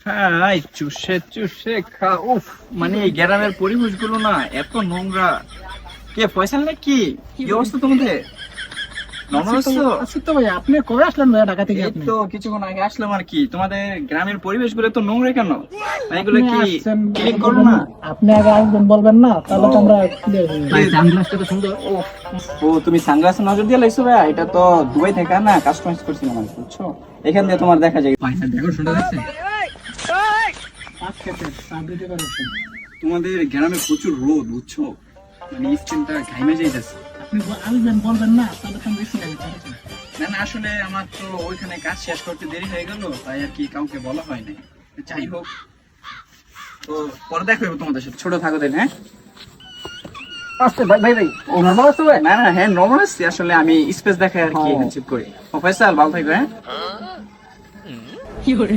হ্যাঁ, চুষে চুষে খা। উফ, মানে এই গ্রামের পরিবেশ গুলো না এত নোংরা। কে ফয়সাল নাকি? কি অবস্থা তোমাদের? নরমাল আছো? আছি তো ভাই, আপনি কবে আসলেন ভাই ঢাকা থেকে? এই আপনি তো কিছুক্ষণ আগে আসলাম আর কি। তোমাদের গ্রামের পরিবেশ গুলো তো নোংরা কেন? মানে এগুলো আপনি কি আসছেন, ক্লিন করো না? আপনি আগে আসবেন বলবেন না, তাহলে তো ও। আমরা clear হয়ে যাবো। ভাই, সানগ্লাসটা তো সুন্দর। ও, ও তুমি সানগ্লাস নজর দিয়ে লাইছো ভাই? এটা তো দুবাই থেকে না কাস্টমাইজ করছিলাম আমি, বুঝছো? এখান দিয়ে তোমার দেখা যায়। ভাই, দেখো সুন্দর লাগছে। আজকে স্যার, সাবজেক্টে করেছেন। তোমাদের গ্রামে প্রচুর রোদ, বুঝছো? মানে স্কিনটা ঘামে যাইতেছে। আপনি আসবেন বলবেন না, তাহলে তো আমরা বেশি আগে করেছেন। না না, আসলে আমার তো ওইখানে কাজ শেষ করতে দেরি হয়ে গেল, তাই আর কি কাউকে বলা হয় নাই। যাই হোক, তো পরে দেখা হবে তোমাদের সাথে। ছোট থাকো দেন, হ্যাঁ? আচ্ছা ভাই ভাই ভাই, ও নরমাল আছে ভাই? না না, হ্যাঁ নরমাল আছে। আসলে আমি স্পেস দেখাই আর কি হ্যাঁ। এখানে চেক করি। ও ফয়সাল, ভালো থাকবে, হ্যাঁ? কি করে